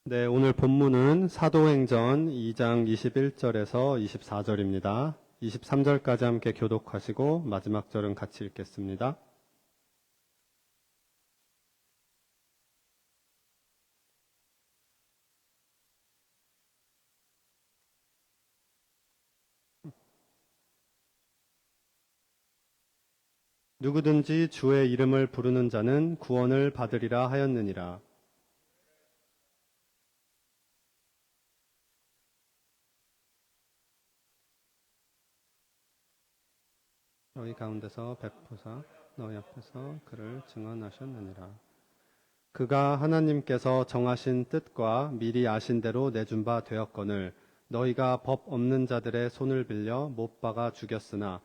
네, 오늘 본문은 사도행전 2장 21절에서 24절입니다. 23절까지 함께 교독하시고 마지막 절은 같이 읽겠습니다. 누구든지 주의 이름을 부르는 자는 구원을 받으리라 하였느니라. 너희 가운데서 베푸사 너희 앞에서 그를 증언하셨느니라. 그가 하나님께서 정하신 뜻과 미리 아신 대로 내준 바 되었거늘 너희가 법 없는 자들의 손을 빌려 못 박아 죽였으나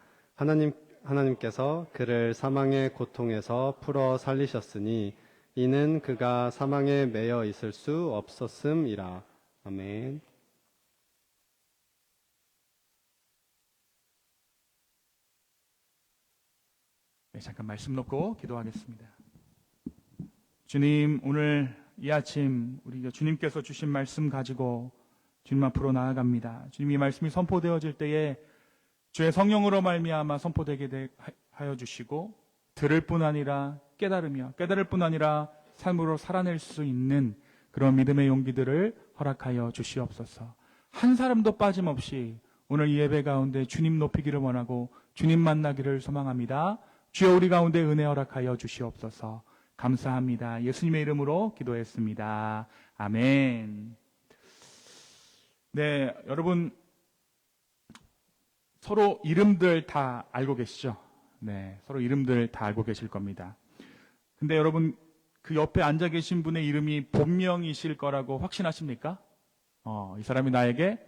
하나님께서 그를 사망의 고통에서 풀어 살리셨으니 이는 그가 사망에 매여 있을 수 없었음이라. 아멘. 네, 잠깐 말씀 놓고 기도하겠습니다. 주님, 오늘 이 아침 우리 주님께서 주신 말씀 가지고 주님 앞으로 나아갑니다. 주님, 이 말씀이 선포되어질 때에 주의 성령으로 말미암아 선포되게 하여 주시고 들을 뿐 아니라 깨달을 뿐 아니라 삶으로 살아낼 수 있는 그런 믿음의 용기들을 허락하여 주시옵소서. 한 사람도 빠짐없이 오늘 이 예배 가운데 주님 높이기를 원하고 주님 만나기를 소망합니다. 주여, 우리 가운데 은혜 허락하여 주시옵소서. 감사합니다. 예수님의 이름으로 기도했습니다. 아멘. 네, 여러분 서로 이름들 다 알고 계시죠? 네, 서로 이름들 다 알고 계실 겁니다. 근데 여러분 그 옆에 앉아 계신 분의 이름이 본명이실 거라고 확신하십니까? 이 사람이 나에게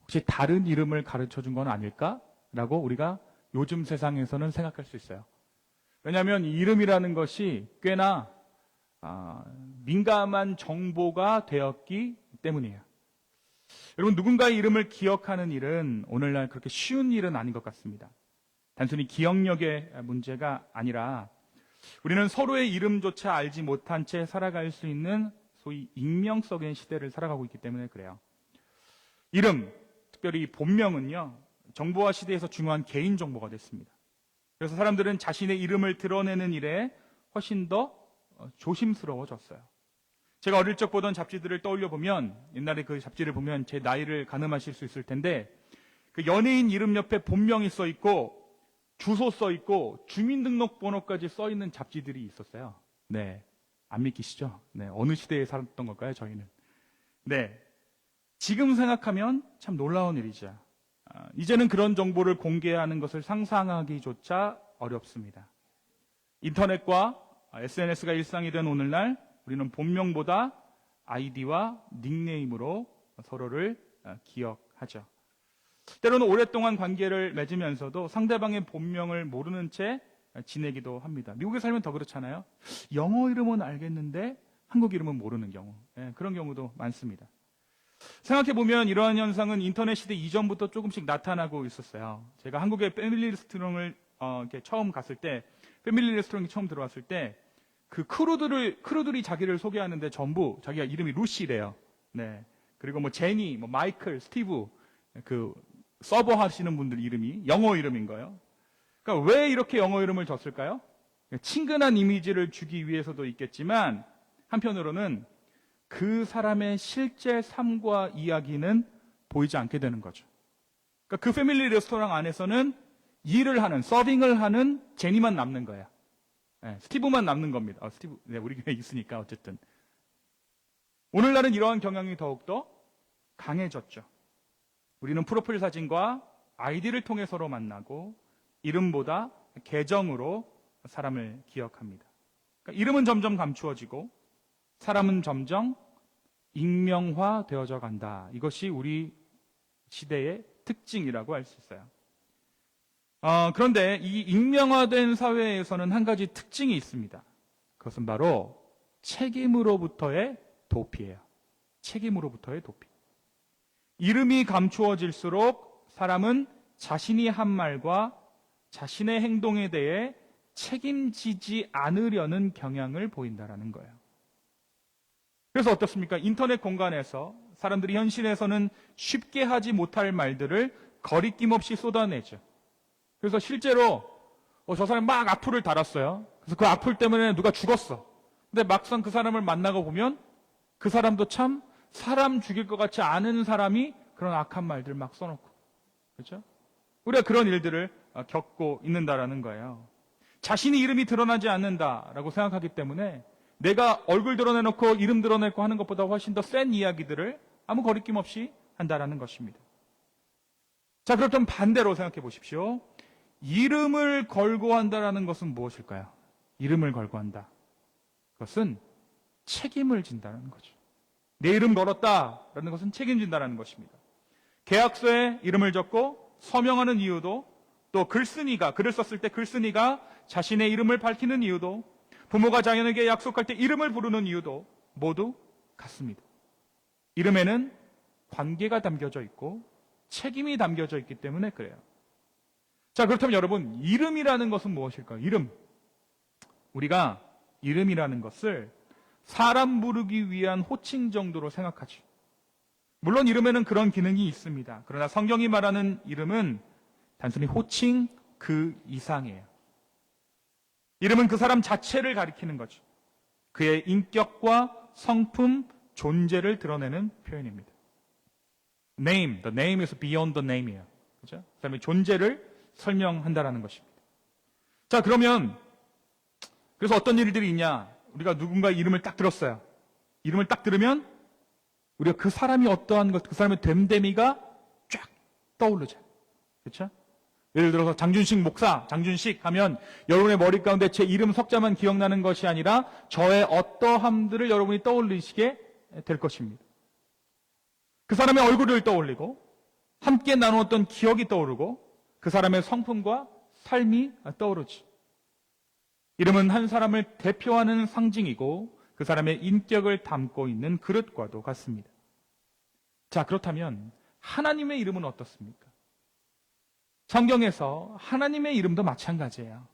혹시 다른 이름을 가르쳐 준 건 아닐까? 라고 우리가 요즘 세상에서는 생각할 수 있어요. 왜냐하면 이름이라는 것이 꽤나 민감한 정보가 되었기 때문이에요. 여러분, 누군가의 이름을 기억하는 일은 오늘날 그렇게 쉬운 일은 아닌 것 같습니다. 단순히 기억력의 문제가 아니라 우리는 서로의 이름조차 알지 못한 채 살아갈 수 있는 소위 익명성의 시대를 살아가고 있기 때문에 그래요. 이름, 특별히 본명은요, 정보화 시대에서 중요한 개인정보가 됐습니다. 그래서 사람들은 자신의 이름을 드러내는 일에 훨씬 더 조심스러워졌어요. 제가 어릴 적 보던 잡지들을 떠올려 보면, 옛날에 그 잡지를 보면 제 나이를 가늠하실 수 있을 텐데, 그 연예인 이름 옆에 본명이 써 있고 주소 써 있고 주민등록번호까지 써 있는 잡지들이 있었어요. 네, 안 믿기시죠? 네, 어느 시대에 살았던 걸까요, 저희는? 네, 지금 생각하면 참 놀라운 일이죠. 이제는 그런 정보를 공개하는 것을 상상하기조차 어렵습니다. 인터넷과 SNS가 일상이 된 오늘날 우리는 본명보다 아이디와 닉네임으로 서로를 기억하죠. 때로는 오랫동안 관계를 맺으면서도 상대방의 본명을 모르는 채 지내기도 합니다. 미국에 살면 더 그렇잖아요. 영어 이름은 알겠는데 한국 이름은 모르는 경우, 그런 경우도 많습니다. 생각해보면 이러한 현상은 인터넷 시대 이전부터 조금씩 나타나고 있었어요. 제가 한국의 패밀리 레스토랑을 이렇게 처음 갔을 때, 패밀리 레스토랑이 처음 들어왔을 때, 그 크루들이 자기를 소개하는데 전부 자기가 이름이 루시래요. 네. 그리고 뭐 제니, 뭐 마이클, 스티브, 그 서버 하시는 분들 이름이 영어 이름인 거예요. 그러니까 왜 이렇게 영어 이름을 줬을까요? 친근한 이미지를 주기 위해서도 있겠지만, 한편으로는 그 사람의 실제 삶과 이야기는 보이지 않게 되는 거죠. 그러니까 그 패밀리 레스토랑 안에서는 일을 하는, 서빙을 하는 제니만 남는 거예요. 네, 스티브만 남는 겁니다. 스티브, 네, 우리 교회에 있으니까 어쨌든. 오늘날은 이러한 경향이 더욱더 강해졌죠. 우리는 프로필 사진과 아이디를 통해 서로 만나고 이름보다 계정으로 사람을 기억합니다. 그러니까 이름은 점점 감추어지고 사람은 점점 익명화 되어져 간다. 이것이 우리 시대의 특징이라고 할 수 있어요. 그런데 이 익명화된 사회에서는 한 가지 특징이 있습니다. 그것은 바로 책임으로부터의 도피예요. 책임으로부터의 도피. 이름이 감추어질수록 사람은 자신이 한 말과 자신의 행동에 대해 책임지지 않으려는 경향을 보인다라는 거예요. 그래서 어떻습니까? 인터넷 공간에서 사람들이 현실에서는 쉽게 하지 못할 말들을 거리낌 없이 쏟아내죠. 그래서 실제로 저 사람이 막 악플을 달았어요. 그래서 그 악플 때문에 누가 죽었어. 근데 막상 그 사람을 만나고 보면 그 사람도 참 사람 죽일 것 같지 않은 사람이 그런 악한 말들 막 써놓고. 그렇죠? 우리가 그런 일들을 겪고 있는다라는 거예요. 자신의 이름이 드러나지 않는다라고 생각하기 때문에 내가 얼굴 드러내놓고 이름 드러내고 하는 것보다 훨씬 더 센 이야기들을 아무 거리낌 없이 한다라는 것입니다. 자, 그렇다면 반대로 생각해 보십시오. 이름을 걸고 한다라는 것은 무엇일까요? 이름을 걸고 한다. 그것은 책임을 진다는 거죠. 내 이름 걸었다라는 것은 책임진다라는 것입니다. 계약서에 이름을 적고 서명하는 이유도, 또 글을 썼을 때 글쓴이가 자신의 이름을 밝히는 이유도, 부모가 자녀에게 약속할 때 이름을 부르는 이유도 모두 같습니다. 이름에는 관계가 담겨져 있고 책임이 담겨져 있기 때문에 그래요. 자, 그렇다면 여러분, 이름이라는 것은 무엇일까요? 이름. 우리가 이름이라는 것을 사람 부르기 위한 호칭 정도로 생각하죠. 물론 이름에는 그런 기능이 있습니다. 그러나 성경이 말하는 이름은 단순히 호칭 그 이상이에요. 이름은 그 사람 자체를 가리키는 거죠. 그의 인격과 성품, 존재를 드러내는 표현입니다. Name, the name is beyond the name이에요. 그렇죠? 그 사람의 존재를 설명한다라는 것입니다. 자, 그러면 그래서 어떤 일들이 있냐? 우리가 누군가 이름을 딱 들었어요. 이름을 딱 들으면 우리가 그 사람이 어떠한 것, 그 사람의 됨됨이가 쫙 떠오르죠. 그렇죠? 예를 들어서 장준식 목사, 장준식 하면 여러분의 머리 가운데 제 이름 석자만 기억나는 것이 아니라 저의 어떠함들을 여러분이 떠올리시게 될 것입니다. 그 사람의 얼굴을 떠올리고 함께 나누었던 기억이 떠오르고 그 사람의 성품과 삶이 떠오르지. 이름은 한 사람을 대표하는 상징이고 그 사람의 인격을 담고 있는 그릇과도 같습니다. 자, 그렇다면 하나님의 이름은 어떻습니까? 성경에서 하나님의 이름도 마찬가지예요.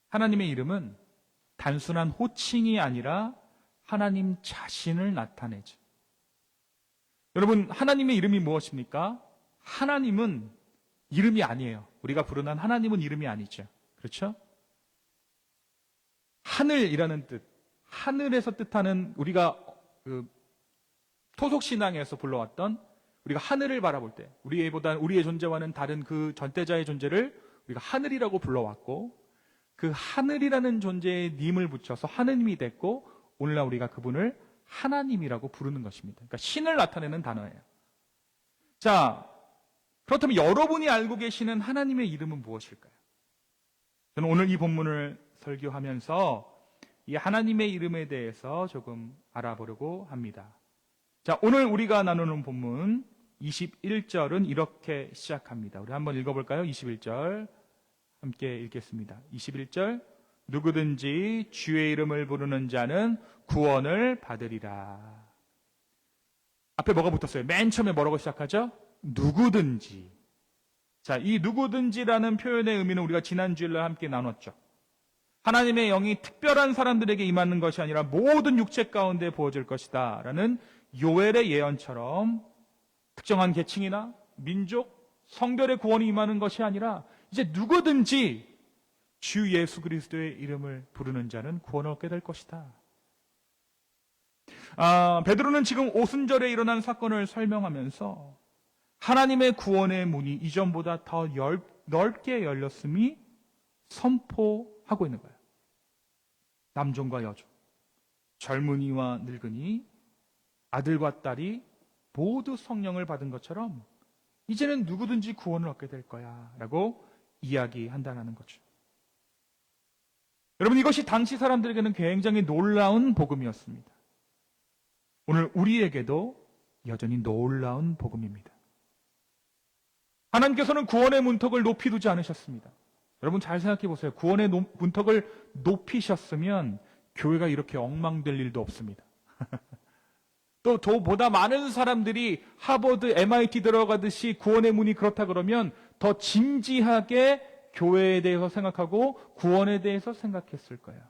하나님의 이름은 단순한 호칭이 아니라 하나님 자신을 나타내죠. 여러분, 하나님의 이름이 무엇입니까? 하나님은 이름이 아니에요. 우리가 부르는 하나님은 이름이 아니죠. 그렇죠? 하늘이라는 뜻, 하늘에서 뜻하는 우리가 토속신앙에서 불러왔던 우리가 하늘을 바라볼 때 우리의 존재와는 다른 그 전대자의 존재를 우리가 하늘이라고 불러왔고 그 하늘이라는 존재에 님을 붙여서 하느님이 됐고 오늘날 우리가 그분을 하나님이라고 부르는 것입니다. 그러니까 신을 나타내는 단어예요. 자, 그렇다면 여러분이 알고 계시는 하나님의 이름은 무엇일까요? 저는 오늘 이 본문을 설교하면서 이 하나님의 이름에 대해서 조금 알아보려고 합니다. 자, 오늘 우리가 나누는 본문 21절은 이렇게 시작합니다. 우리 한번 읽어볼까요? 21절 함께 읽겠습니다. 21절 누구든지 주의 이름을 부르는 자는 구원을 받으리라. 앞에 뭐가 붙었어요? 맨 처음에 뭐라고 시작하죠? 누구든지. 자, 이 누구든지라는 표현의 의미는 우리가 지난 주일날 함께 나눴죠. 하나님의 영이 특별한 사람들에게 임하는 것이 아니라 모든 육체 가운데 부어질 것이다 라는 요엘의 예언처럼 특정한 계층이나 민족, 성별의 구원이 임하는 것이 아니라 이제 누구든지 주 예수 그리스도의 이름을 부르는 자는 구원을 얻게 될 것이다. 베드로는 지금 오순절에 일어난 사건을 설명하면서 하나님의 구원의 문이 이전보다 더 넓게 열렸음이 선포하고 있는 거예요. 남종과 여종, 젊은이와 늙은이, 아들과 딸이 모두 성령을 받은 것처럼 이제는 누구든지 구원을 얻게 될 거야 라고 이야기한다는 거죠. 여러분, 이것이 당시 사람들에게는 굉장히 놀라운 복음이었습니다. 오늘 우리에게도 여전히 놀라운 복음입니다. 하나님께서는 구원의 문턱을 높이 두지 않으셨습니다. 여러분 잘 생각해 보세요. 구원의 문턱을 높이셨으면 교회가 이렇게 엉망될 일도 없습니다. 또 보다 많은 사람들이 하버드, MIT 들어가듯이 구원의 문이 그렇다 그러면 더 진지하게 교회에 대해서 생각하고 구원에 대해서 생각했을 거예요.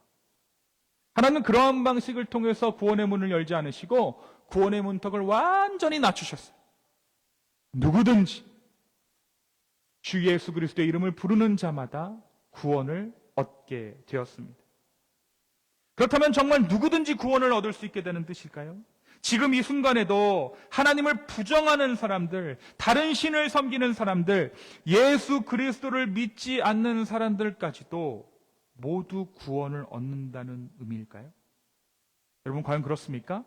하나님은 그러한 방식을 통해서 구원의 문을 열지 않으시고 구원의 문턱을 완전히 낮추셨어요. 누구든지 주 예수 그리스도의 이름을 부르는 자마다 구원을 얻게 되었습니다. 그렇다면 정말 누구든지 구원을 얻을 수 있게 되는 뜻일까요? 지금 이 순간에도 하나님을 부정하는 사람들, 다른 신을 섬기는 사람들, 예수 그리스도를 믿지 않는 사람들까지도 모두 구원을 얻는다는 의미일까요? 여러분 과연 그렇습니까?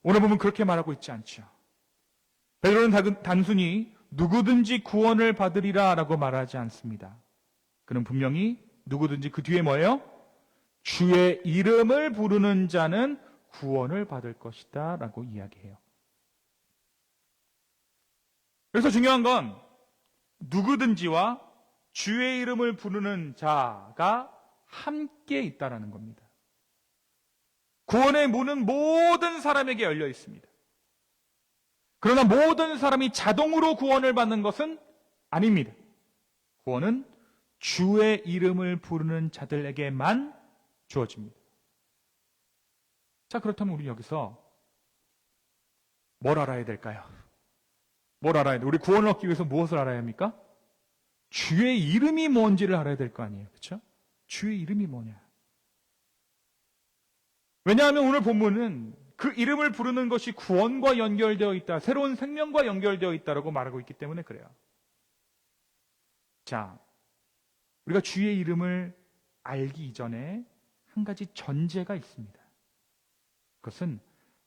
오늘 보면 그렇게 말하고 있지 않죠. 베드로는 단순히 누구든지 구원을 받으리라 라고 말하지 않습니다. 그는 분명히 누구든지 그 뒤에 뭐예요? 주의 이름을 부르는 자는 구원을 받을 것이다 라고 이야기해요. 그래서 중요한 건 누구든지와 주의 이름을 부르는 자가 함께 있다라는 겁니다. 구원의 문은 모든 사람에게 열려 있습니다. 그러나 모든 사람이 자동으로 구원을 받는 것은 아닙니다. 구원은 주의 이름을 부르는 자들에게만 주어집니다. 자, 그렇다면 우리 여기서 뭘 알아야 될까요? 뭘 알아야 돼? 우리 구원을 얻기 위해서 무엇을 알아야 합니까? 주의 이름이 뭔지를 알아야 될 거 아니에요. 그렇죠? 주의 이름이 뭐냐? 왜냐하면 오늘 본문은 그 이름을 부르는 것이 구원과 연결되어 있다, 새로운 생명과 연결되어 있다라고 말하고 있기 때문에 그래요. 자, 우리가 주의 이름을 알기 이전에 한 가지 전제가 있습니다. 그것은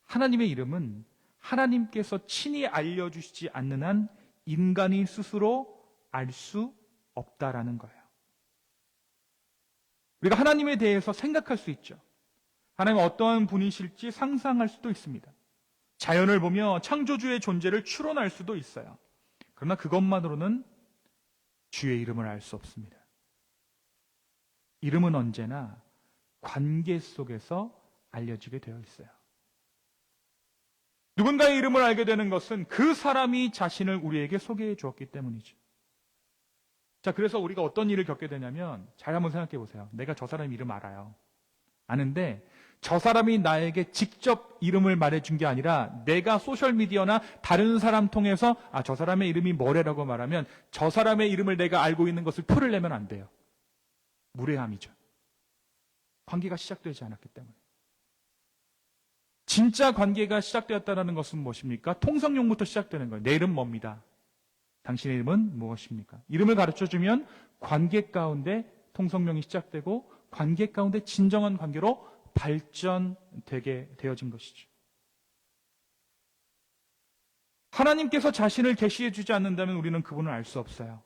하나님의 이름은 하나님께서 친히 알려주시지 않는 한 인간이 스스로 알 수 없다라는 거예요. 우리가 하나님에 대해서 생각할 수 있죠. 하나님은 어떠한 분이실지 상상할 수도 있습니다. 자연을 보며 창조주의 존재를 추론할 수도 있어요. 그러나 그것만으로는 주의 이름을 알 수 없습니다. 이름은 언제나 관계 속에서 알려지게 되어 있어요. 누군가의 이름을 알게 되는 것은 그 사람이 자신을 우리에게 소개해 주었기 때문이죠. 자, 그래서 우리가 어떤 일을 겪게 되냐면, 잘 한번 생각해 보세요. 내가 저 사람 이름 알아요. 아는데 저 사람이 나에게 직접 이름을 말해준 게 아니라 내가 소셜미디어나 다른 사람 통해서 저 사람의 이름이 뭐래라고 말하면 저 사람의 이름을 내가 알고 있는 것을 표를 내면 안 돼요. 무례함이죠. 관계가 시작되지 않았기 때문에. 진짜 관계가 시작되었다는 것은 무엇입니까? 통성용부터 시작되는 거예요. 내 이름 뭡니다. 당신의 이름은 무엇입니까? 이름을 가르쳐주면 관계 가운데 통성명이 시작되고 관계 가운데 진정한 관계로 발전되게 되어진 것이죠. 하나님께서 자신을 계시해 주지 않는다면 우리는 그분을 알 수 없어요.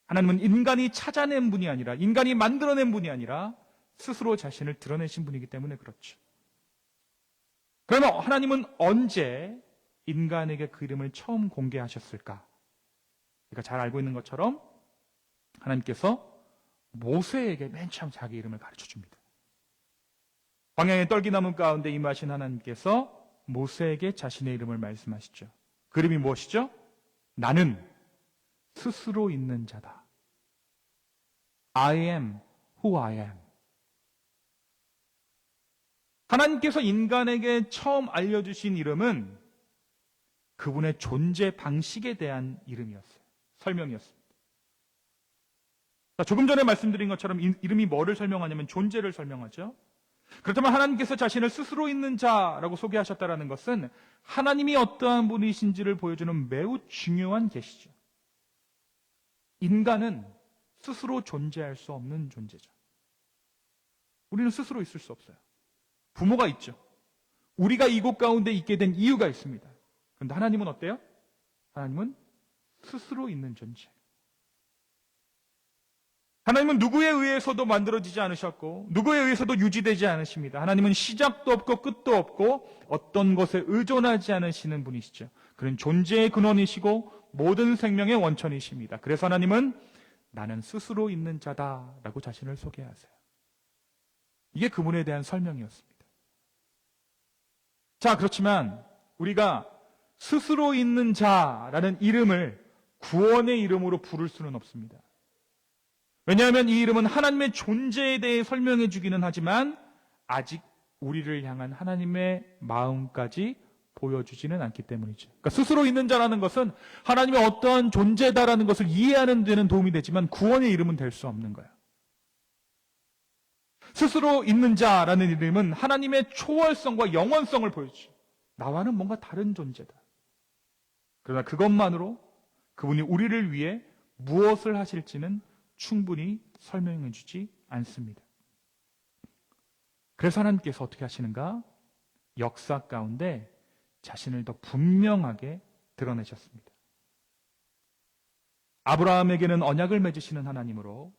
하나님은 인간이 찾아낸 분이 아니라, 인간이 만들어낸 분이 아니라 스스로 자신을 드러내신 분이기 때문에 그렇죠. 그러면 하나님은 언제 인간에게 그 이름을 처음 공개하셨을까? 우리가 잘 알고 있는 것처럼 하나님께서 모세에게 맨 처음 자기 이름을 가르쳐줍니다. 광야의 떨기나무 가운데 임하신 하나님께서 모세에게 자신의 이름을 말씀하시죠. 그 이름이 무엇이죠? 나는 스스로 있는 자다. I am who I am. 하나님께서 인간에게 처음 알려주신 이름은 그분의 존재 방식에 대한 이름이었어요. 설명이었습니다. 자, 조금 전에 말씀드린 것처럼 이름이 뭐를 설명하냐면 존재를 설명하죠. 그렇다면 하나님께서 자신을 스스로 있는 자라고 소개하셨다는 것은 하나님이 어떠한 분이신지를 보여주는 매우 중요한 계시죠. 인간은 스스로 존재할 수 없는 존재죠. 우리는 스스로 있을 수 없어요. 부모가 있죠. 우리가 이곳 가운데 있게 된 이유가 있습니다. 그런데 하나님은 어때요? 하나님은 스스로 있는 존재. 하나님은 누구에 의해서도 만들어지지 않으셨고 누구에 의해서도 유지되지 않으십니다. 하나님은 시작도 없고 끝도 없고 어떤 것에 의존하지 않으시는 분이시죠. 그는 존재의 근원이시고 모든 생명의 원천이십니다. 그래서 하나님은 나는 스스로 있는 자다라고 자신을 소개하세요. 이게 그분에 대한 설명이었습니다. 자, 그렇지만 우리가 스스로 있는 자라는 이름을 구원의 이름으로 부를 수는 없습니다. 왜냐하면 이 이름은 하나님의 존재에 대해 설명해 주기는 하지만 아직 우리를 향한 하나님의 마음까지 보여주지는 않기 때문이죠. 그러니까 스스로 있는 자라는 것은 하나님의 어떠한 존재다라는 것을 이해하는 데는 도움이 되지만 구원의 이름은 될 수 없는 거예요. 스스로 있는 자라는 이름은 하나님의 초월성과 영원성을 보여주죠. 나와는 뭔가 다른 존재다. 그러나 그것만으로 그분이 우리를 위해 무엇을 하실지는 충분히 설명해 주지 않습니다. 그래서 하나님께서 어떻게 하시는가? 역사 가운데 자신을 더 분명하게 드러내셨습니다. 아브라함에게는 언약을 맺으시는 하나님으로,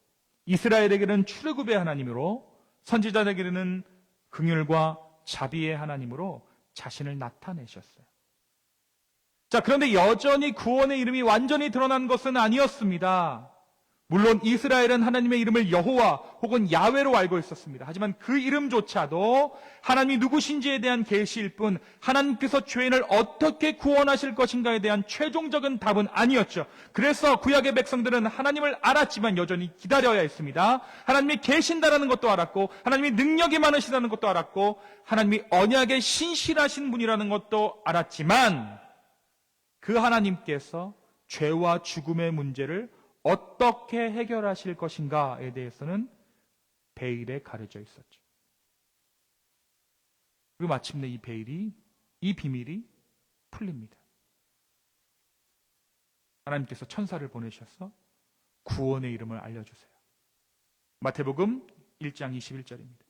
이스라엘에게는 출애굽의 하나님으로, 선지자에게는 긍휼과 자비의 하나님으로 자신을 나타내셨어요. 자, 그런데 여전히 구원의 이름이 완전히 드러난 것은 아니었습니다. 물론 이스라엘은 하나님의 이름을 여호와 혹은 야훼로 알고 있었습니다. 하지만 그 이름조차도 하나님이 누구신지에 대한 계시일 뿐 하나님께서 죄인을 어떻게 구원하실 것인가에 대한 최종적인 답은 아니었죠. 그래서 구약의 백성들은 하나님을 알았지만 여전히 기다려야 했습니다. 하나님이 계신다라는 것도 알았고 하나님이 능력이 많으시다는 것도 알았고 하나님이 언약에 신실하신 분이라는 것도 알았지만 그 하나님께서 죄와 죽음의 문제를 어떻게 해결하실 것인가에 대해서는 베일에 가려져 있었죠. 그리고 마침내 이 비밀이 풀립니다. 하나님께서 천사를 보내셔서 구원의 이름을 알려주세요. 마태복음 1장 21절입니다.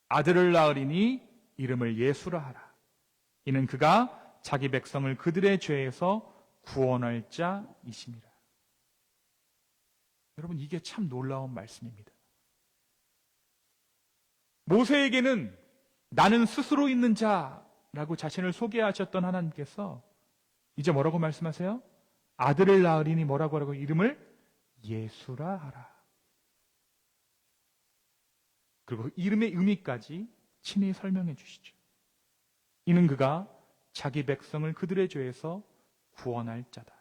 아들을 낳으리니 이름을 예수라 하라. 이는 그가 자기 백성을 그들의 죄에서 구원할 자이심이라. 여러분, 이게 참 놀라운 말씀입니다. 모세에게는 나는 스스로 있는 자라고 자신을 소개하셨던 하나님께서 이제 뭐라고 말씀하세요? 아들을 낳으리니 뭐라고 하라고? 이름을 예수라 하라. 그리고 이름의 의미까지 친히 설명해 주시죠. 이는 그가 자기 백성을 그들의 죄에서 구원할 자다.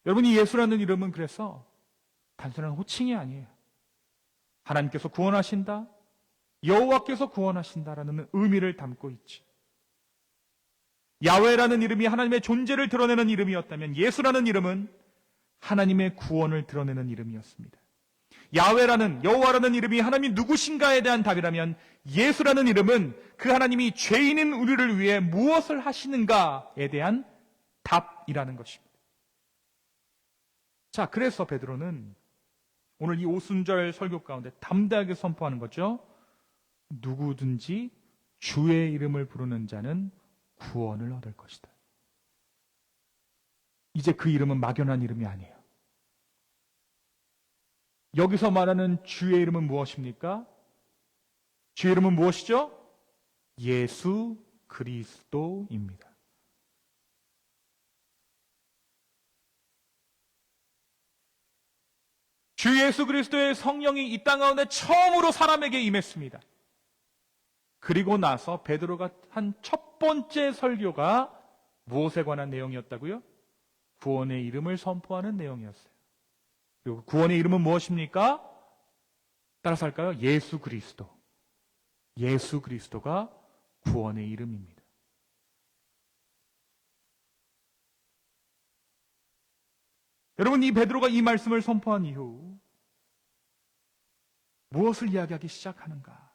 여러분, 이 예수라는 이름은 그래서 단순한 호칭이 아니에요. 하나님께서 구원하신다, 여호와께서 구원하신다라는 의미를 담고 있지. 야훼라는 이름이 하나님의 존재를 드러내는 이름이었다면 예수라는 이름은 하나님의 구원을 드러내는 이름이었습니다. 야훼라는, 여호와라는 이름이 하나님이 누구신가에 대한 답이라면 예수라는 이름은 그 하나님이 죄인인 우리를 위해 무엇을 하시는가에 대한 답이라는 것입니다. 자, 그래서 베드로는 오늘 이 오순절 설교 가운데 담대하게 선포하는 거죠. 누구든지 주의 이름을 부르는 자는 구원을 얻을 것이다. 이제 그 이름은 막연한 이름이 아니에요. 여기서 말하는 주의 이름은 무엇입니까? 주의 이름은 무엇이죠? 예수 그리스도입니다. 주 예수 그리스도의 성령이 이 땅 가운데 처음으로 사람에게 임했습니다. 그리고 나서 베드로가 한 첫 번째 설교가 무엇에 관한 내용이었다고요? 구원의 이름을 선포하는 내용이었어요. 그리고 구원의 이름은 무엇입니까? 따라서 할까요? 예수 그리스도. 예수 그리스도가 구원의 이름입니다. 여러분, 이 베드로가 이 말씀을 선포한 이후 무엇을 이야기하기 시작하는가?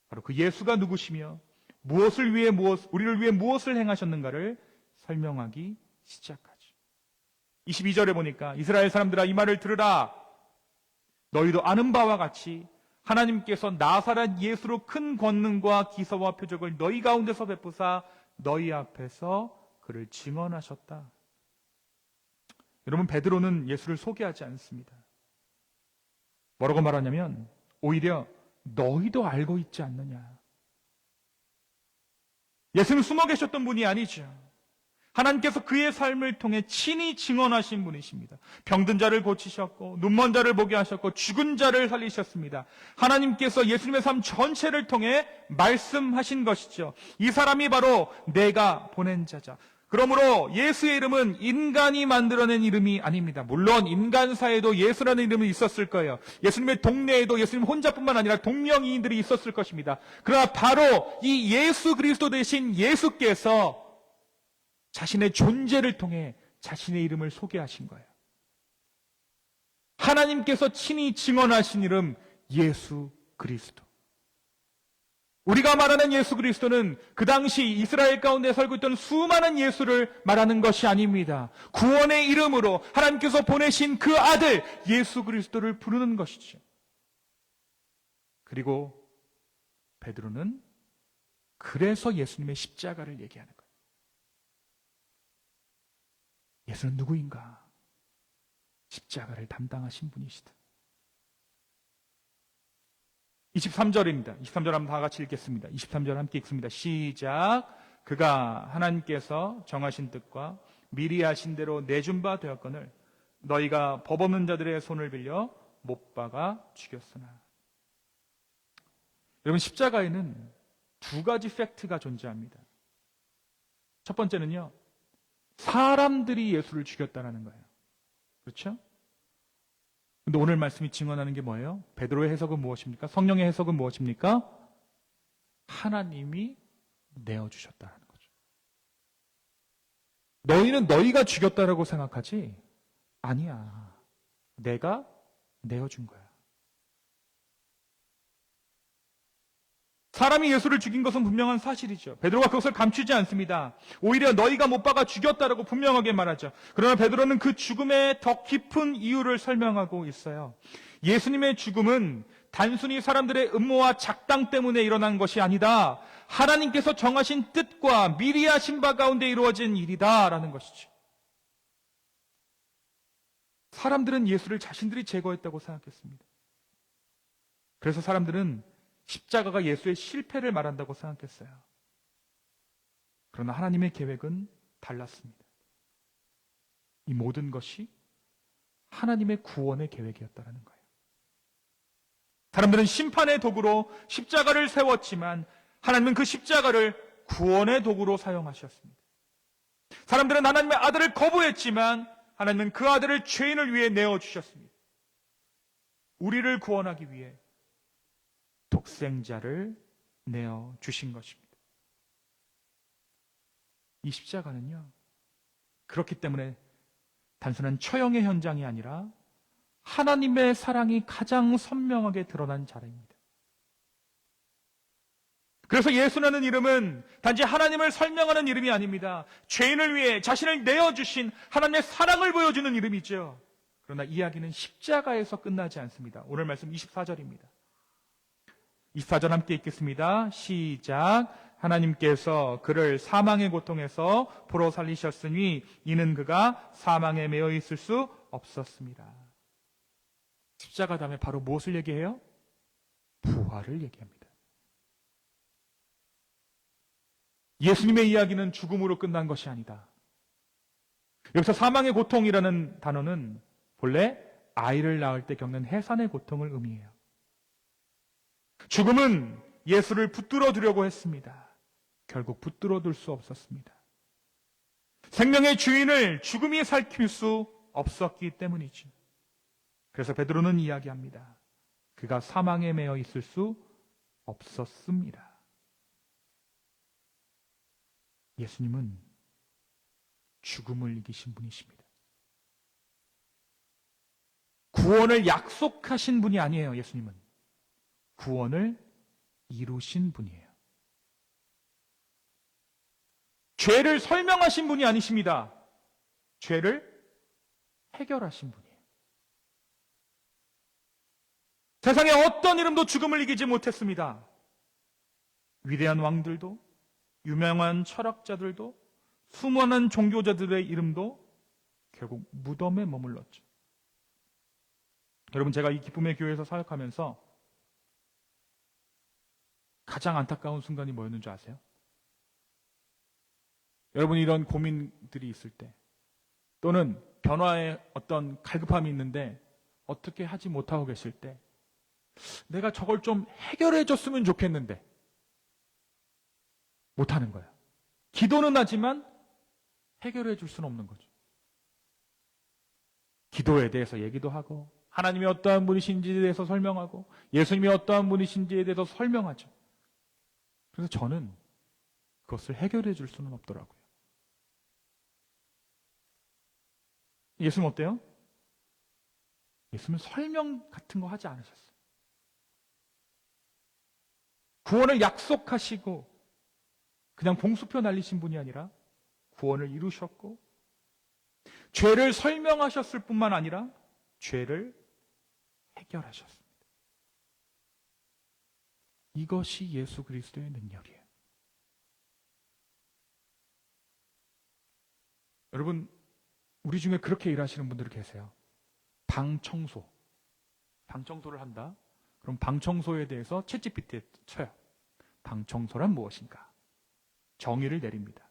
바로 그 예수가 누구시며 우리를 위해 무엇을 행하셨는가를 설명하기 시작하죠. 22절에 보니까 이스라엘 사람들아 이 말을 들으라. 너희도 아는 바와 같이 하나님께서 나사렛 예수로 큰 권능과 기사와 표적을 너희 가운데서 베푸사 너희 앞에서 그를 증언하셨다. 여러분, 베드로는 예수를 소개하지 않습니다. 뭐라고 말하냐면 오히려 너희도 알고 있지 않느냐. 예수는 숨어 계셨던 분이 아니죠. 하나님께서 그의 삶을 통해 친히 증언하신 분이십니다. 병든 자를 고치셨고 눈먼 자를 보게 하셨고 죽은 자를 살리셨습니다. 하나님께서 예수님의 삶 전체를 통해 말씀하신 것이죠. 이 사람이 바로 내가 보낸 자자. 그러므로 예수의 이름은 인간이 만들어낸 이름이 아닙니다. 물론 인간 사이에도 예수라는 이름은 있었을 거예요. 예수님의 동네에도 예수님 혼자뿐만 아니라 동명이인들이 있었을 것입니다. 그러나 바로 이 예수 그리스도 대신 예수께서 자신의 존재를 통해 자신의 이름을 소개하신 거예요. 하나님께서 친히 증언하신 이름 예수 그리스도. 우리가 말하는 예수 그리스도는 그 당시 이스라엘 가운데 살고 있던 수많은 예수를 말하는 것이 아닙니다. 구원의 이름으로 하나님께서 보내신 그 아들 예수 그리스도를 부르는 것이죠. 그리고 베드로는 그래서 예수님의 십자가를 얘기하는 거예요. 예수는 누구인가? 십자가를 담당하신 분이시다. 23절입니다. 23절 한번 다 같이 읽겠습니다. 23절 함께 읽습니다. 시작. 그가 하나님께서 정하신 뜻과 미리 하신 대로 내준 바 되었거늘 너희가 법 없는 자들의 손을 빌려 못 박아 죽였으나. 여러분, 십자가에는 두 가지 팩트가 존재합니다. 첫 번째는요, 사람들이 예수를 죽였다라는 거예요. 그렇죠? 근데 오늘 말씀이 증언하는 게 뭐예요? 베드로의 해석은 무엇입니까? 성령의 해석은 무엇입니까? 하나님이 내어주셨다는 거죠. 너희는 너희가 죽였다라고 생각하지? 아니야. 내가 내어준 거야. 사람이 예수를 죽인 것은 분명한 사실이죠. 베드로가 그것을 감추지 않습니다. 오히려 너희가 못 박아 죽였다라고 분명하게 말하죠. 그러나 베드로는 그 죽음의 더 깊은 이유를 설명하고 있어요. 예수님의 죽음은 단순히 사람들의 음모와 작당 때문에 일어난 것이 아니다. 하나님께서 정하신 뜻과 미리 하신 바 가운데 이루어진 일이다라는 것이죠. 사람들은 예수를 자신들이 제거했다고 생각했습니다. 그래서 사람들은 십자가가 예수의 실패를 말한다고 생각했어요. 그러나 하나님의 계획은 달랐습니다. 이 모든 것이 하나님의 구원의 계획이었다는 거예요. 사람들은 심판의 도구로 십자가를 세웠지만 하나님은 그 십자가를 구원의 도구로 사용하셨습니다. 사람들은 하나님의 아들을 거부했지만 하나님은 그 아들을 죄인을 위해 내어주셨습니다. 우리를 구원하기 위해 독생자를 내어주신 것입니다. 이 십자가는요, 그렇기 때문에 단순한 처형의 현장이 아니라 하나님의 사랑이 가장 선명하게 드러난 자리입니다. 그래서 예수라는 이름은 단지 하나님을 설명하는 이름이 아닙니다. 죄인을 위해 자신을 내어주신 하나님의 사랑을 보여주는 이름이죠. 그러나 이야기는 십자가에서 끝나지 않습니다. 오늘 말씀 24절입니다. 24절 함께 읽겠습니다. 시작. 하나님께서 그를 사망의 고통에서 보러 살리셨으니 이는 그가 사망에 매여 있을 수 없었습니다. 십자가 다음에 바로 무엇을 얘기해요? 부활을 얘기합니다. 예수님의 이야기는 죽음으로 끝난 것이 아니다. 여기서 사망의 고통이라는 단어는 본래 아이를 낳을 때 겪는 해산의 고통을 의미해요. 죽음은 예수를 붙들어 두려고 했습니다. 결국 붙들어 둘 수 없었습니다. 생명의 주인을 죽음이 살필 수 없었기 때문이죠. 그래서 베드로는 이야기합니다. 그가 사망에 매여 있을 수 없었습니다. 예수님은 죽음을 이기신 분이십니다. 구원을 약속하신 분이 아니에요, 예수님은. 구원을 이루신 분이에요. 죄를 설명하신 분이 아니십니다. 죄를 해결하신 분이에요. 세상에 어떤 이름도 죽음을 이기지 못했습니다. 위대한 왕들도, 유명한 철학자들도, 수많은 종교자들의 이름도 결국 무덤에 머물렀죠. 여러분, 제가 이 기쁨의 교회에서 사역하면서 가장 안타까운 순간이 뭐였는 줄 아세요? 여러분이 이런 고민들이 있을 때, 또는 변화에 어떤 갈급함이 있는데 어떻게 하지 못하고 계실 때, 내가 저걸 좀 해결해 줬으면 좋겠는데 못하는 거예요. 기도는 하지만 해결해 줄 수는 없는 거죠. 기도에 대해서 얘기도 하고 하나님이 어떠한 분이신지에 대해서 설명하고 예수님이 어떠한 분이신지에 대해서 설명하죠. 그래서 저는 그것을 해결해 줄 수는 없더라고요. 예수님 어때요? 예수님은 설명 같은 거 하지 않으셨어요. 구원을 약속하시고 그냥 봉수표 날리신 분이 아니라 구원을 이루셨고 죄를 설명하셨을 뿐만 아니라 죄를 해결하셨습니다. 이것이 예수 그리스도의 능력이에요. 여러분, 우리 중에 그렇게 일하시는 분들이 계세요. 방 청소를 한다. 그럼 방 청소에 대해서 챗GPT에 쳐요. 방 청소란 무엇인가? 정의를 내립니다.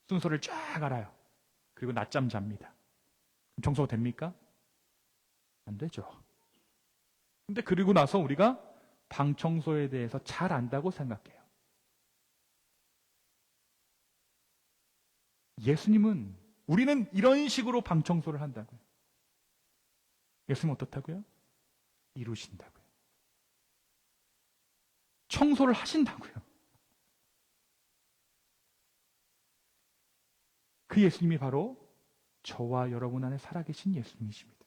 순서를 쫙 알아요. 그리고 낮잠 잡니다. 그럼 청소가 됩니까? 안 되죠. 근데 그리고 나서 우리가 방 청소에 대해서 잘 안다고 생각해요. 예수님은 우리는 이런 식으로 방 청소를 한다고요. 예수님은 어떻다고요? 이루신다고요. 청소를 하신다고요. 그 예수님이 바로 저와 여러분 안에 살아계신 예수님이십니다.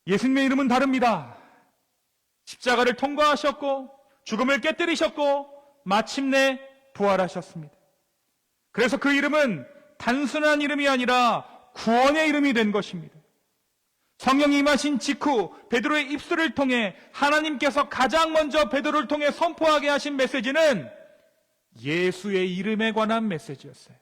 예수님의 이름은 다릅니다. 십자가를 통과하셨고 죽음을 깨뜨리셨고 마침내 부활하셨습니다. 그래서 그 이름은 단순한 이름이 아니라 구원의 이름이 된 것입니다. 성령이 임하신 직후 베드로의 입술을 통해 하나님께서 가장 먼저 베드로를 통해 선포하게 하신 메시지는 예수의 이름에 관한 메시지였어요.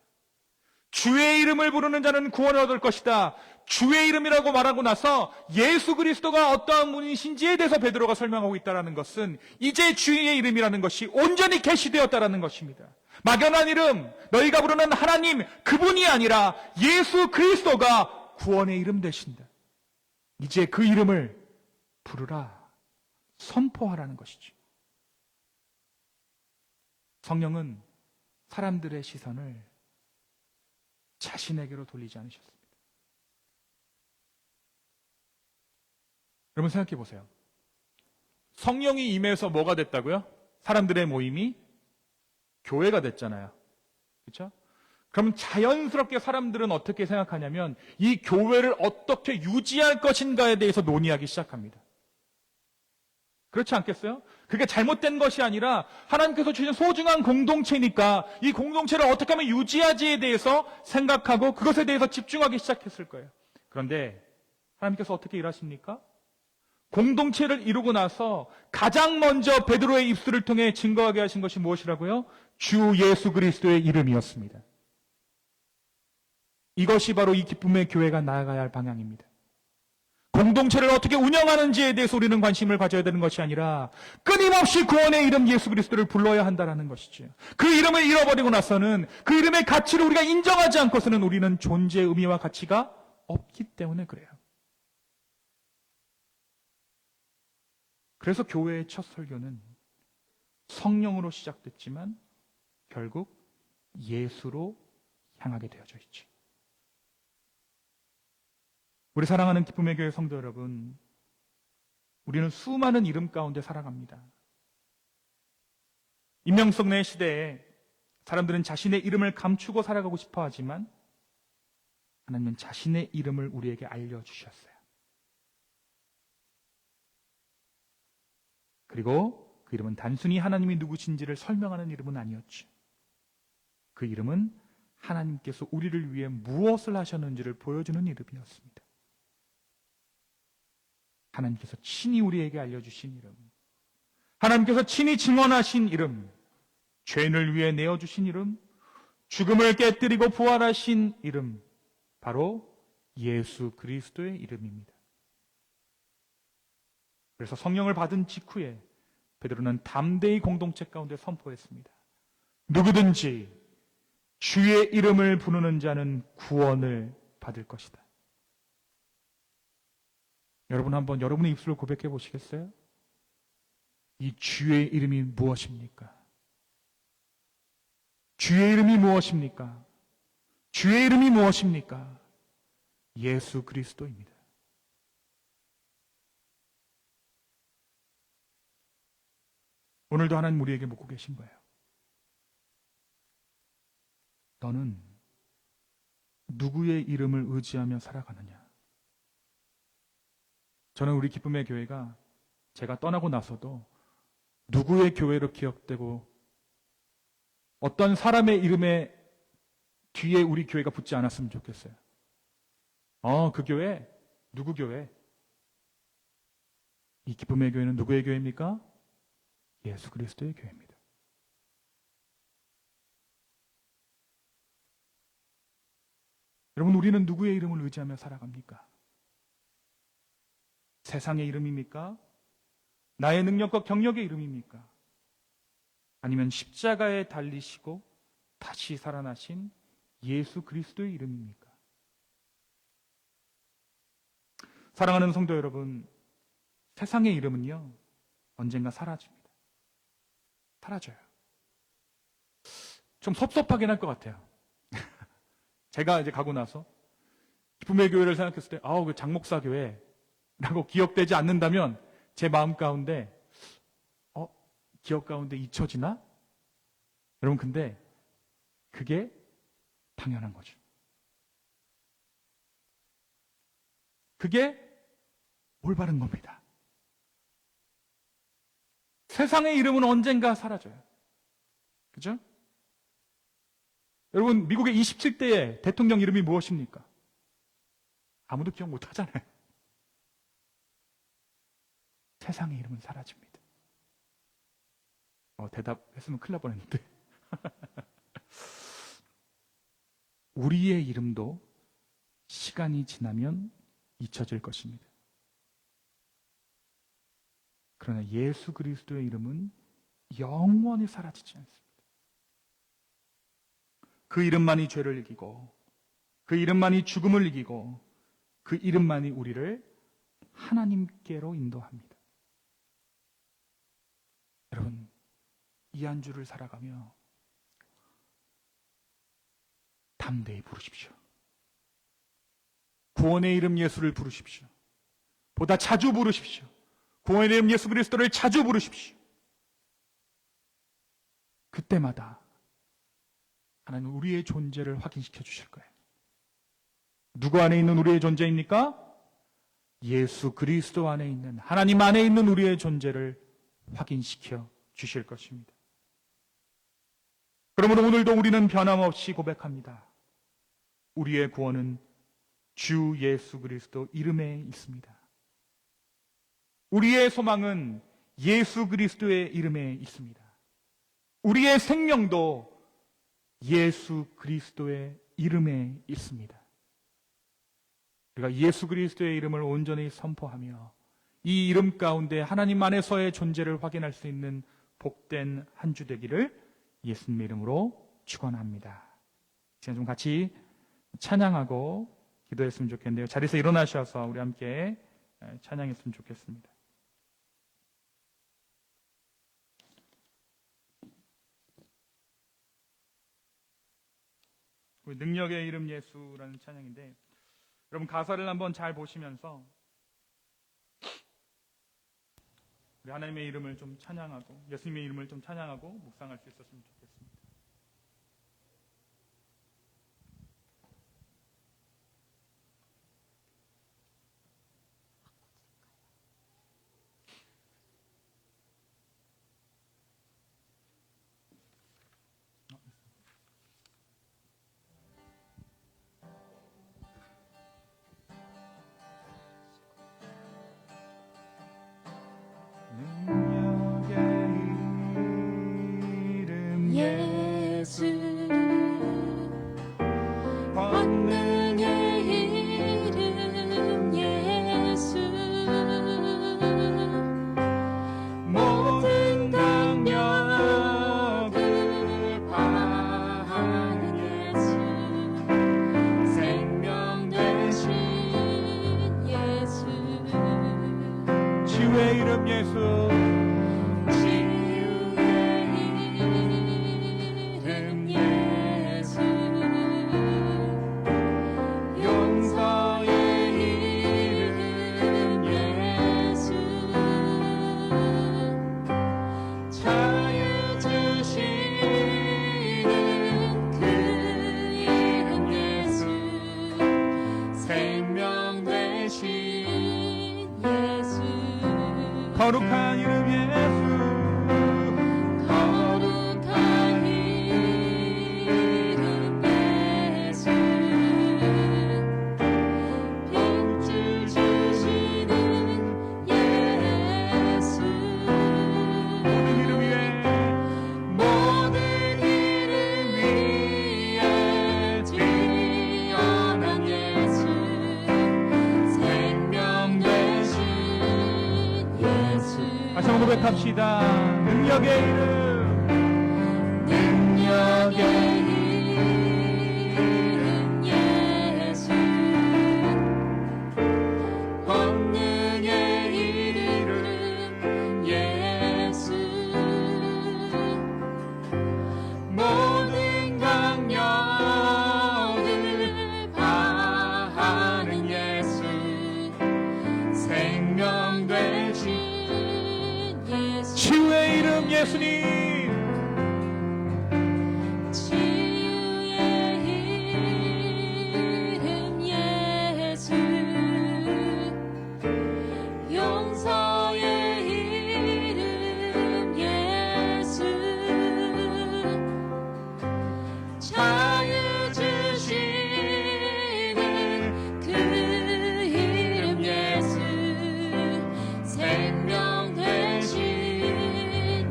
주의 이름을 부르는 자는 구원을 얻을 것이다. 주의 이름이라고 말하고 나서 예수 그리스도가 어떠한 분이신지에 대해서 베드로가 설명하고 있다는 것은 이제 주의 이름이라는 것이 온전히 계시되었다는 것입니다. 막연한 이름, 너희가 부르는 하나님 그분이 아니라 예수 그리스도가 구원의 이름 되신다. 이제 그 이름을 부르라, 선포하라는 것이죠. 성령은 사람들의 시선을 자신에게로 돌리지 않으셨습니다. 여러분 생각해 보세요. 성령이 임해서 뭐가 됐다고요? 사람들의 모임이 교회가 됐잖아요. 그렇죠? 그럼 자연스럽게 사람들은 어떻게 생각하냐면 이 교회를 어떻게 유지할 것인가에 대해서 논의하기 시작합니다. 그렇지 않겠어요? 그게 잘못된 것이 아니라 하나님께서 주신 소중한 공동체니까 이 공동체를 어떻게 하면 유지하지에 대해서 생각하고 그것에 대해서 집중하기 시작했을 거예요. 그런데 하나님께서 어떻게 일하십니까? 공동체를 이루고 나서 가장 먼저 베드로의 입술을 통해 증거하게 하신 것이 무엇이라고요? 주 예수 그리스도의 이름이었습니다. 이것이 바로 이 기쁨의 교회가 나아가야 할 방향입니다. 공동체를 어떻게 운영하는지에 대해서 우리는 관심을 가져야 되는 것이 아니라 끊임없이 구원의 이름 예수 그리스도를 불러야 한다는 것이죠. 그 이름을 잃어버리고 나서는 그 이름의 가치를 우리가 인정하지 않고서는 우리는 존재의 의미와 가치가 없기 때문에 그래요. 그래서 교회의 첫 설교는 성령으로 시작됐지만 결국 예수로 향하게 되어져 있지. 우리 사랑하는 기쁨의 교회 성도 여러분, 우리는 수많은 이름 가운데 살아갑니다. 임명성례 시대에 사람들은 자신의 이름을 감추고 살아가고 싶어 하지만 하나님은 자신의 이름을 우리에게 알려주셨어요. 그리고 그 이름은 단순히 하나님이 누구신지를 설명하는 이름은 아니었죠. 그 이름은 하나님께서 우리를 위해 무엇을 하셨는지를 보여주는 이름이었습니다. 하나님께서 친히 우리에게 알려주신 이름, 하나님께서 친히 증언하신 이름, 죄인을 위해 내어주신 이름, 죽음을 깨뜨리고 부활하신 이름, 바로 예수 그리스도의 이름입니다. 그래서 성령을 받은 직후에 베드로는 담대히 공동체 가운데 선포했습니다. 누구든지 주의 이름을 부르는 자는 구원을 받을 것이다. 여러분 한번 여러분의 입술로 고백해 보시겠어요? 이 주의 이름이 무엇입니까? 주의 이름이 무엇입니까? 주의 이름이 무엇입니까? 예수 그리스도입니다. 오늘도 하나님 우리에게 묻고 계신 거예요. 너는 누구의 이름을 의지하며 살아가느냐? 저는 우리 기쁨의 교회가 제가 떠나고 나서도 누구의 교회로 기억되고 어떤 사람의 이름에 뒤에 우리 교회가 붙지 않았으면 좋겠어요. 그 교회, 누구 교회? 이 기쁨의 교회는 누구의 교회입니까? 예수 그리스도의 교회입니다. 여러분, 우리는 누구의 이름을 의지하며 살아갑니까? 세상의 이름입니까? 나의 능력과 경력의 이름입니까? 아니면 십자가에 달리시고 다시 살아나신 예수 그리스도의 이름입니까? 사랑하는 성도 여러분, 세상의 이름은요, 언젠가 사라집니다. 사라져요. 좀 섭섭하긴 할 것 같아요. 제가 이제 가고 나서 기쁨의 교회를 생각했을 때, 그 장목사 교회라고 기억되지 않는다면 제 마음 가운데, 기억 가운데 잊혀지나? 여러분, 근데 그게 당연한 거죠. 그게 올바른 겁니다. 세상의 이름은 언젠가 사라져요. 그죠? 여러분, 미국의 27대의 대통령 이름이 무엇입니까? 아무도 기억 못 하잖아요. 세상의 이름은 사라집니다. 대답했으면 큰일 날 뻔했는데. 우리의 이름도 시간이 지나면 잊혀질 것입니다. 그러나 예수 그리스도의 이름은 영원히 사라지지 않습니다. 그 이름만이 죄를 이기고, 그 이름만이 죽음을 이기고, 그 이름만이 우리를 하나님께로 인도합니다. 여러분, 이 한 주를 살아가며 담대히 부르십시오. 구원의 이름 예수를 부르십시오. 보다 자주 부르십시오. 구원의 이름 예수 그리스도를 자주 부르십시오. 그때마다 하나님은 우리의 존재를 확인시켜 주실 거예요. 누구 안에 있는 우리의 존재입니까? 예수 그리스도 안에 있는, 하나님 안에 있는 우리의 존재를 확인시켜 주실 것입니다. 그러므로 오늘도 우리는 변함없이 고백합니다. 우리의 구원은 주 예수 그리스도 이름에 있습니다. 우리의 소망은 예수 그리스도의 이름에 있습니다. 우리의 생명도 예수 그리스도의 이름에 있습니다. 우리가 예수 그리스도의 이름을 온전히 선포하며 이 이름 가운데 하나님 안에서의 존재를 확인할 수 있는 복된 한 주 되기를 예수님의 이름으로 축원합니다. 지금 좀 같이 찬양하고 기도했으면 좋겠는데요. 자리에서 일어나셔서 우리 함께 찬양했으면 좋겠습니다. 우리 능력의 이름 예수라는 찬양인데, 여러분 가사를 한번 잘 보시면서 우리 하나님의 이름을 좀 찬양하고 예수님의 이름을 좀 찬양하고 묵상할 수 있었으면 좋겠습니다. 능력의 이름 예수 권능의 이름 예수 모든 능력을 파하는 예수 생명 되신 예수 치유의 이름 예수 치유의 이름 예수 거룩한 이름 예수, 거룩한 이름 예수, 빛을 주시는 예수, 모든 이름 위에 모든 이름 위에 뛰어난 예수, 생명 되신 예수, 다시 한번 고백합시다. 능력의 이름, 능력의 이름 예수, 권능의 이름 예수, 모든 강력을 다하는 예수, 생명 되신 예수, 치유의 이름 예수님, 치유의 이름 예수, 용서의 이름 예수, 자유 주시는 그 이름 예수, 생명 되신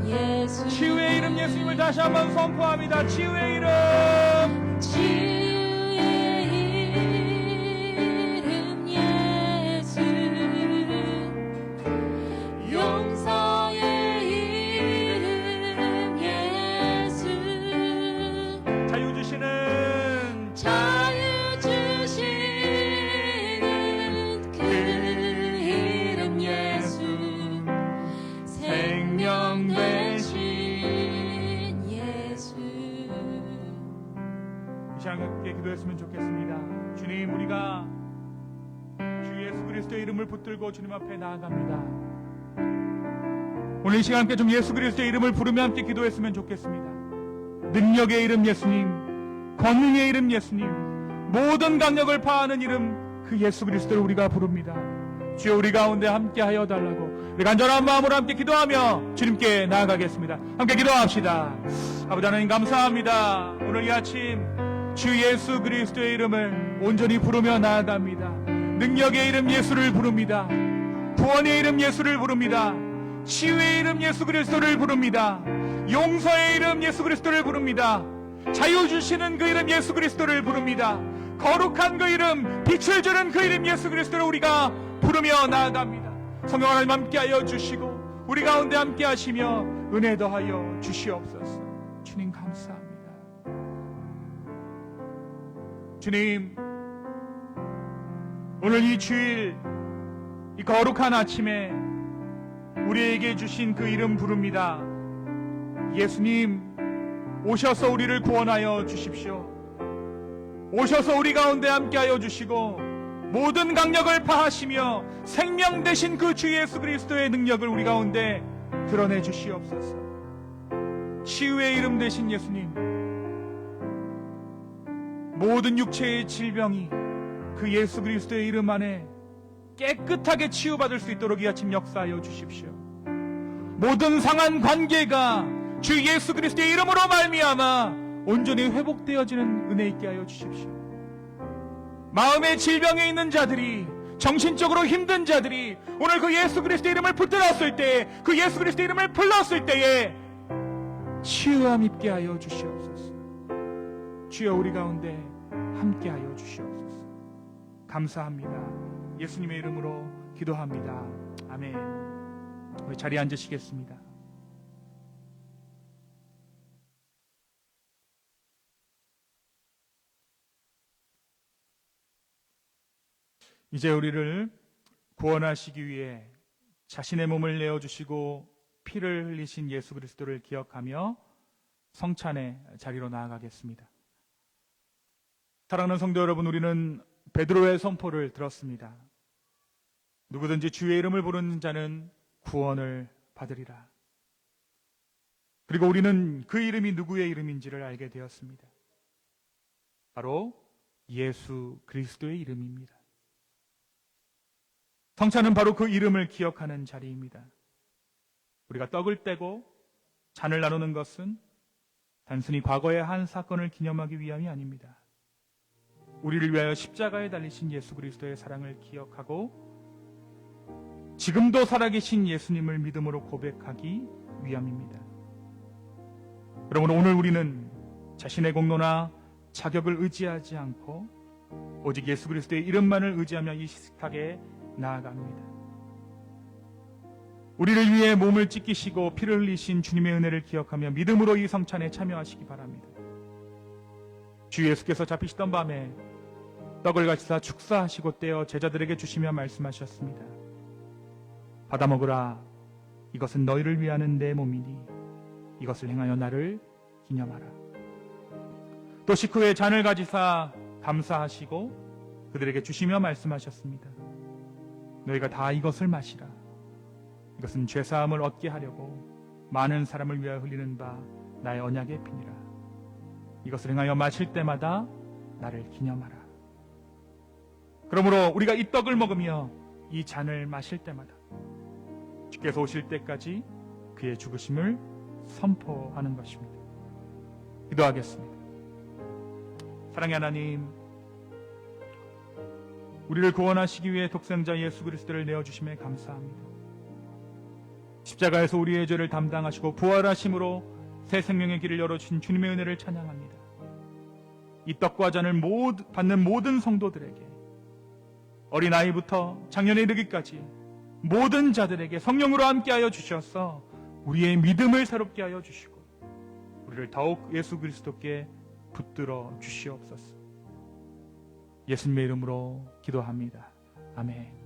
예수, 치유의 이름 예수님을 다시 한번 선포합니다. 치유의 이름, 치유의 이름 예수, 용서의 이름 예수, 자유 주시는 자유 주시는 그 이름 예수, 생명 되신 예수. 이 시간 함께 기도했으면 좋겠습니다. 주님, 우리가 주 예수 그리스도의 이름을 붙들고 주님 앞에 나아갑니다. 오늘 이 시간 함께 좀 예수 그리스도의 이름을 부르며 함께 기도했으면 좋겠습니다. 능력의 이름 예수님, 권능의 이름 예수님, 모든 강력을 파하는 이름 그 예수 그리스도를 우리가 부릅니다. 주여, 우리 가운데 함께하여 달라고 우리 간절한 마음으로 함께 기도하며 주님께 나아가겠습니다. 함께 기도합시다. 아버지 하나님, 감사합니다. 오늘 이 아침 주 예수 그리스도의 이름을 온전히 부르며 나아갑니다. 능력의 이름 예수를 부릅니다. 구원의 이름 예수를 부릅니다. 치유의 이름 예수 그리스도를 부릅니다. 용서의 이름 예수 그리스도를 부릅니다. 자유 주시는 그 이름 예수 그리스도를 부릅니다. 거룩한 그 이름, 빛을 주는 그 이름 예수 그리스도를 우리가 부르며 나아갑니다. 성령 하나님 함께하여 주시고 우리 가운데 함께하시며 은혜 더하여 주시옵소서. 주님 감사합니다. 주님, 오늘 이 주일 이 거룩한 아침에 우리에게 주신 그 이름 부릅니다. 예수님, 오셔서 우리를 구원하여 주십시오. 오셔서 우리 가운데 함께하여 주시고 모든 강력을 파하시며 생명 되신 그 주 예수 그리스도의 능력을 우리 가운데 드러내 주시옵소서. 치유의 이름 되신 예수님, 모든 육체의 질병이 그 예수 그리스도의 이름 안에 깨끗하게 치유받을 수 있도록 이 아침 역사하여 주십시오. 모든 상한 관계가 주 예수 그리스도의 이름으로 말미암아 온전히 회복되어지는 은혜 있게 하여 주십시오. 마음의 질병에 있는 자들이, 정신적으로 힘든 자들이 오늘 그 예수 그리스도의 이름을 붙들었을 때에, 그 예수 그리스도의 이름을 불렀을 때에 치유함 입게 하여 주시옵소서. 주여, 우리 가운데 함께 하여 주시옵소서. 감사합니다. 예수님의 이름으로 기도합니다. 아멘. 우리 자리에 앉으시겠습니다. 이제 우리를 구원하시기 위해 자신의 몸을 내어주시고 피를 흘리신 예수 그리스도를 기억하며 성찬의 자리로 나아가겠습니다. 사랑하는 성도 여러분, 우리는 베드로의 선포를 들었습니다. 누구든지 주의 이름을 부르는 자는 구원을 받으리라. 그리고 우리는 그 이름이 누구의 이름인지를 알게 되었습니다. 바로 예수 그리스도의 이름입니다. 성찬은 바로 그 이름을 기억하는 자리입니다. 우리가 떡을 떼고 잔을 나누는 것은 단순히 과거의 한 사건을 기념하기 위함이 아닙니다. 우리를 위하여 십자가에 달리신 예수 그리스도의 사랑을 기억하고 지금도 살아계신 예수님을 믿음으로 고백하기 위함입니다. 그러므로 오늘 우리는 자신의 공로나 자격을 의지하지 않고 오직 예수 그리스도의 이름만을 의지하며 이 식탁에 나아갑니다. 우리를 위해 몸을 찢기시고 피를 흘리신 주님의 은혜를 기억하며 믿음으로 이 성찬에 참여하시기 바랍니다. 주 예수께서 잡히시던 밤에 떡을 가지사 축사하시고 떼어 제자들에게 주시며 말씀하셨습니다. 받아 먹으라. 이것은 너희를 위하는 내 몸이니 이것을 행하여 나를 기념하라. 또 식후에 잔을 가지사 감사하시고 그들에게 주시며 말씀하셨습니다. 너희가 다 이것을 마시라. 이것은 죄사함을 얻게 하려고 많은 사람을 위하여 흘리는 바 나의 언약의 피니라. 이것을 행하여 마실 때마다 나를 기념하라. 그러므로 우리가 이 떡을 먹으며 이 잔을 마실 때마다 주께서 오실 때까지 그의 죽으심을 선포하는 것입니다. 기도하겠습니다. 사랑의 하나님, 우리를 구원하시기 위해 독생자 예수 그리스도를 내어주심에 감사합니다. 십자가에서 우리의 죄를 담당하시고 부활하심으로 새 생명의 길을 열어주신 주님의 은혜를 찬양합니다. 이 떡과 잔을 받는 모든 성도들에게 어린아이부터 장년에 이르기까지 모든 자들에게 성령으로 함께하여 주셔서 우리의 믿음을 새롭게 하여 주시고 우리를 더욱 예수 그리스도께 붙들어 주시옵소서. 예수님의 이름으로 기도합니다. 아멘.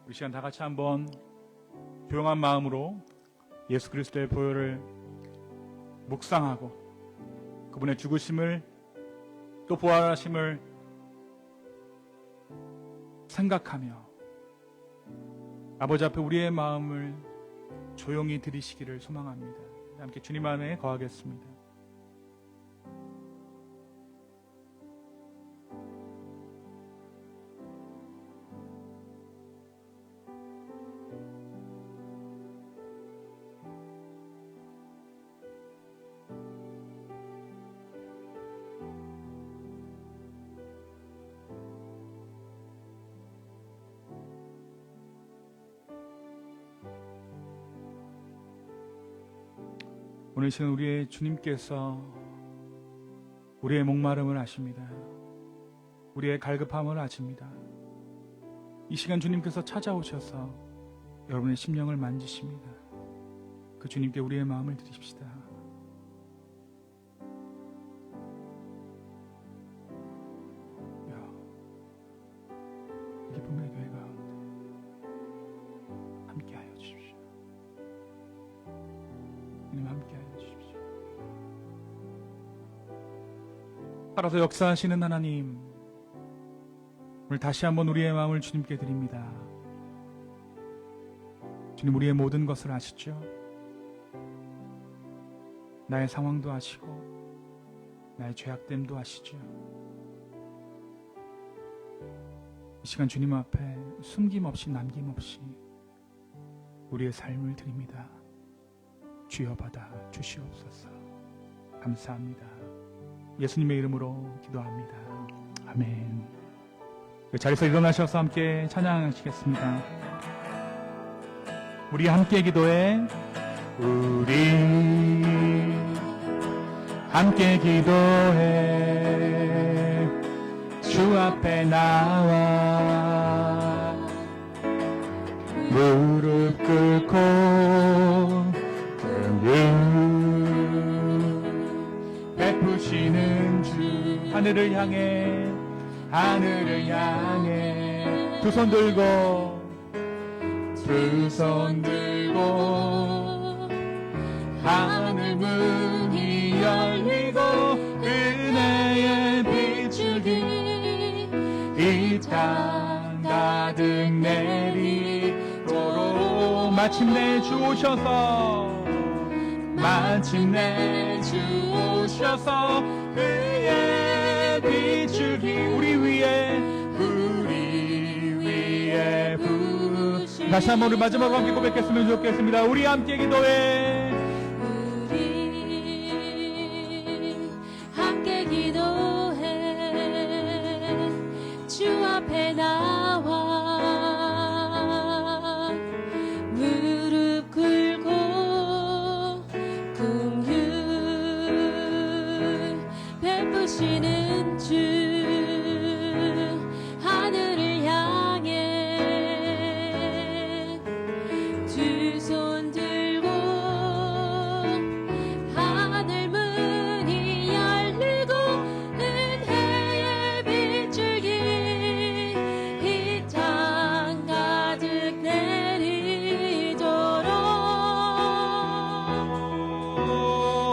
우리 시간 다 같이 한번 조용한 마음으로 예수 그리스도의 보혈을 묵상하고 그분의 죽으심을 또 부활하심을 생각하며 아버지 앞에 우리의 마음을 조용히 들이시기를 소망합니다. 함께 주님 안에 거하겠습니다. 오늘 시간 우리의 주님께서 우리의 목마름을 아십니다. 우리의 갈급함을 아십니다. 이 시간 주님께서 찾아오셔서 여러분의 심령을 만지십니다. 그 주님께 우리의 마음을 드립시다. 기쁨의 교회 가운데 함께하여 주십시오. 주님 함께하여 주십시오. 살아서 역사하시는 하나님, 오늘 다시 한번 우리의 마음을 주님께 드립니다. 주님, 우리의 모든 것을 아시죠? 나의 상황도 아시고 나의 죄악됨도 아시죠? 이 시간 주님 앞에 숨김없이 남김없이 우리의 삶을 드립니다. 주여 받아 주시옵소서. 감사합니다. 예수님의 이름으로 기도합니다. 아멘. 그 자리에서 일어나셔서 함께 찬양하시겠습니다. 우리 함께 기도해. 우리 함께 기도해. 주 앞에 나와 무릎 꿇고 긍휼 베푸시는 주. 하늘을 향해 두 손 들고 하늘 문이 열리고 은혜의 빗줄기 이 땅 가득 내리도록 마침내 주 오셔서 그의 빗줄기 우리 위에 다시 한번 우리 마지막으로 함께 고백했으면 좋겠습니다. 우리 함께 기도해. 우리 함께 기도해. 주 앞에 나와 무릎 꿇고 긍휼 베푸시는 주. 하늘을 향해 두 손 들고 하늘 문이 열리고 은혜의 빗줄기 이 땅 가득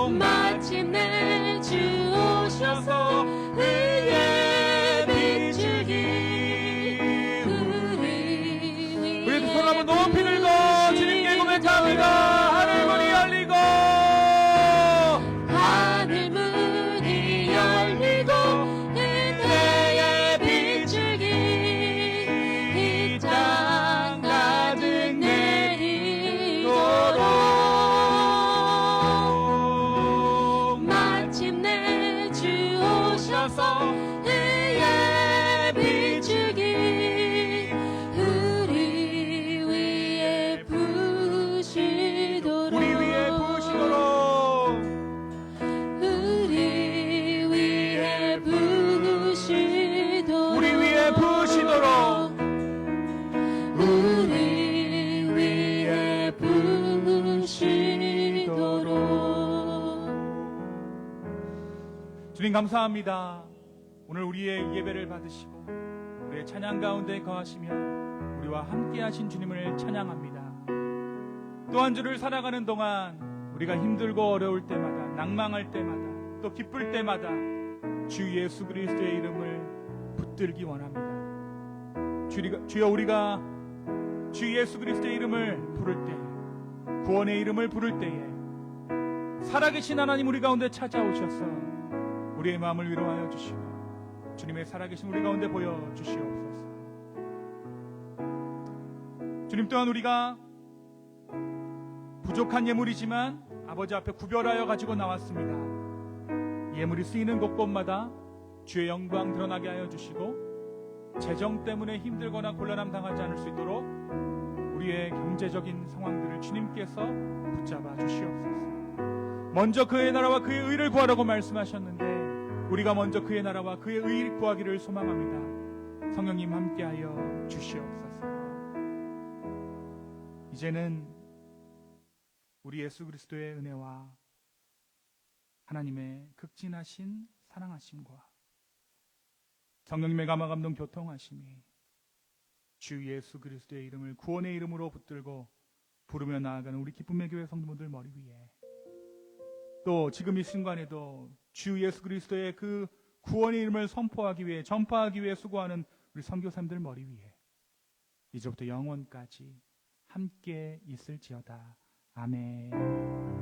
내리도록 마침내 주 오셔서 그의 빗줄기 우리 손 한번 높이 들고 주님께 고백합니다. 하늘 문이 열리고 은혜의 빗줄기 이 땅 가득 내리도록 마침내 주 오셔서 그의 빗줄기 우리 위에 부시도록 우리 위에 부으시도록 우리 위에 부시도록 우리 위에 부으시도록 우리 위에 부시도록. 주님 감사합니다. 오늘 우리의 예배를 받으시고 우리의 찬양 가운데 거하시며 우리와 함께 하신 주님을 찬양합니다. 또 한 주를 살아가는 동안 우리가 힘들고 어려울 때마다 낭망할 때마다 또 기쁠 때마다 주 예수 그리스도의 이름을 붙들기 원합니다. 주여 우리가 주 예수 그리스도의 이름을 부를 때 구원의 이름을 부를 때에 살아계신 하나님 우리 가운데 찾아오셔서 우리의 마음을 위로하여 주시고 주님의 살아계신 우리 가운데 보여주시옵소서. 주님 또한 우리가 부족한 예물이지만 아버지 앞에 구별하여 가지고 나왔습니다. 예물이 쓰이는 곳곳마다 주의 영광 드러나게 하여 주시고 재정 때문에 힘들거나 곤란함 당하지 않을 수 있도록 우리의 경제적인 상황들을 주님께서 붙잡아 주시옵소서. 먼저 그의 나라와 그의 의를 구하라고 말씀하셨는데 우리가 먼저 그의 나라와 그의 의를 구하기를 소망합니다. 성령님 함께하여 주시옵소서. 이제는 우리 예수 그리스도의 은혜와 하나님의 극진하신 사랑하심과 성령님의 감화감동 교통하심이 주 예수 그리스도의 이름을 구원의 이름으로 붙들고 부르며 나아가는 우리 기쁨의 교회 성도분들 머리 위에, 또 지금 이 순간에도 주 예수 그리스도의 그 구원의 이름을 선포하기 위해, 전파하기 위해 수고하는 우리 선교사님들 머리 위에 이제부터 영원까지 함께 있을지어다. 아멘.